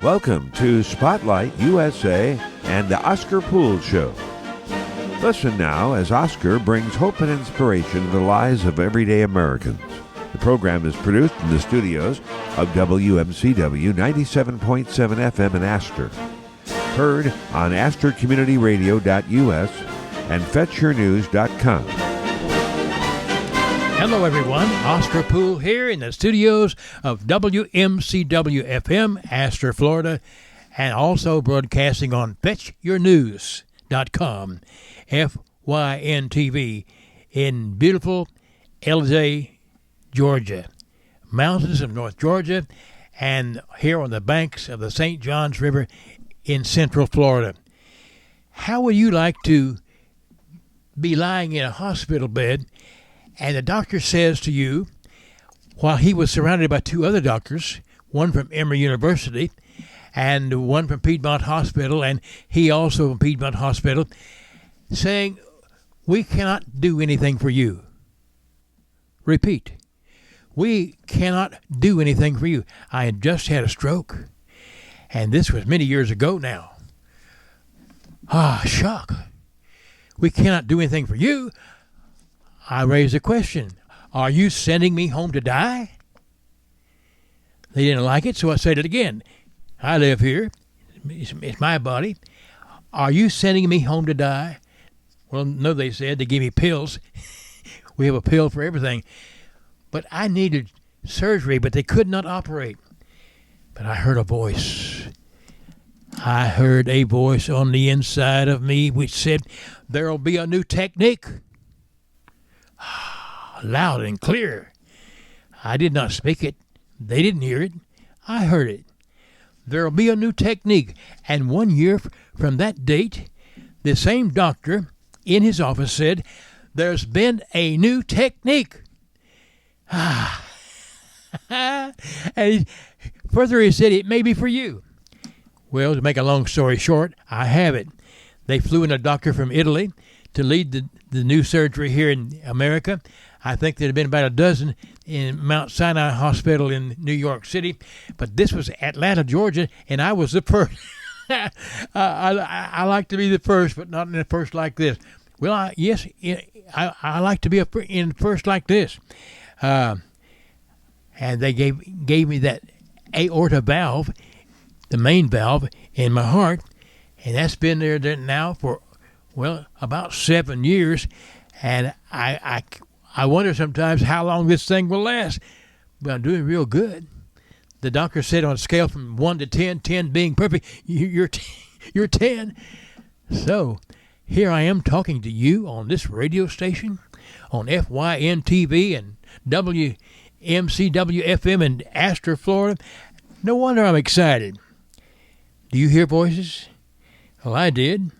Welcome to Spotlight USA and the Oscar Poole Show. Listen now as Oscar brings hope and inspiration to the lives of everyday Americans. The program is produced in the studios of WMCW 97.7 FM in Astor. Heard on AstorCommunityRadio.us and FetchYourNews.com. Hello, everyone. Oscar Poole here in the studios of WMCW FM, Astor, Florida, and also broadcasting on FetchYourNews.com, FYNTV, in beautiful LJ, Georgia, mountains of North Georgia, and here on the banks of the St. Johns River in Central Florida. How would you like to be lying in a hospital bed and the doctor says to you, while he was surrounded by two other doctors, one from Emory University and one from Piedmont Hospital, and he also from Piedmont Hospital, saying, "We cannot do anything for you." Repeat. We cannot do anything for you. I had just had a stroke, and this was many years ago now. Shock. We cannot do anything for you. I raised a question. Are you sending me home to die? They didn't like it, so I said it again. I live here. It's my body. Are you sending me home to die? Well, no, they said. They gave me pills. We have a pill for everything. But I needed surgery, but they could not operate. But I heard a voice. I heard a voice on the inside of me which said, "There'll be a new technique." Loud and clear. I did not speak it. They didn't hear it. I heard it. There'll be a new technique. And 1 year from that date, the same doctor in his office said, "There's been a new technique." And further he said, "It may be for you." Well, to make a long story short, I have it. They flew in a doctor from Italy to lead the new surgery here in America. I think there had been about a dozen in Mount Sinai Hospital in New York City, but this was Atlanta, Georgia, and I was the first. I like to be the first, but not in the first like this. Well, I like to be in first like this. And they gave me that aorta valve, the main valve in my heart, and that's been there now for, well, about 7 years, and I wonder sometimes how long this thing will last. But I'm doing real good. The doctor said on a scale from 1 to 10, 10 being perfect, you're 10. So here I am talking to you on this radio station, on FYN-TV and WMCW FM in Astor, Florida. No wonder I'm excited. Do you hear voices? Well, I did.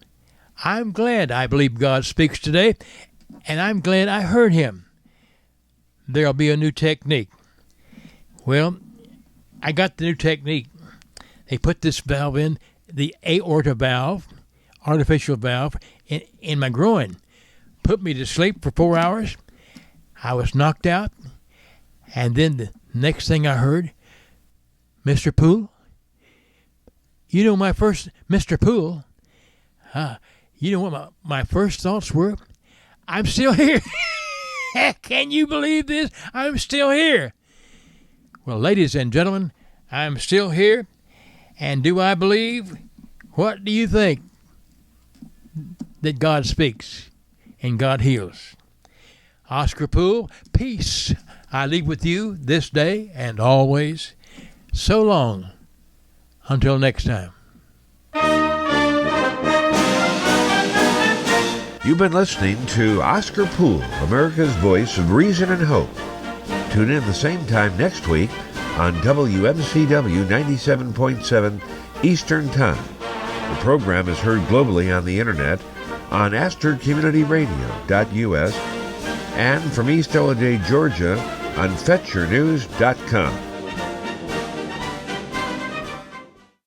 I'm glad I believe God speaks today, and I'm glad I heard him. There'll be a new technique. Well, I got the new technique. They put this valve in, the aorta valve, artificial valve, in my groin. Put me to sleep for 4 hours. I was knocked out, and then the next thing I heard, "Mr. Poole?" You know my first, Mr. Poole, you know what my first thoughts were? I'm still here. Can you believe this? I'm still here. Well, ladies and gentlemen, I'm still here. And do I believe? What do you think? That God speaks and God heals. Oscar Poole, peace. I leave with you this day and always. So long. Until next time. You've been listening to Oscar Poole, America's voice of reason and hope. Tune in the same time next week on WMCW 97.7 Eastern Time. The program is heard globally on the internet on AstorCommunityRadio.us and from East LA, Georgia on FetchYourNews.com.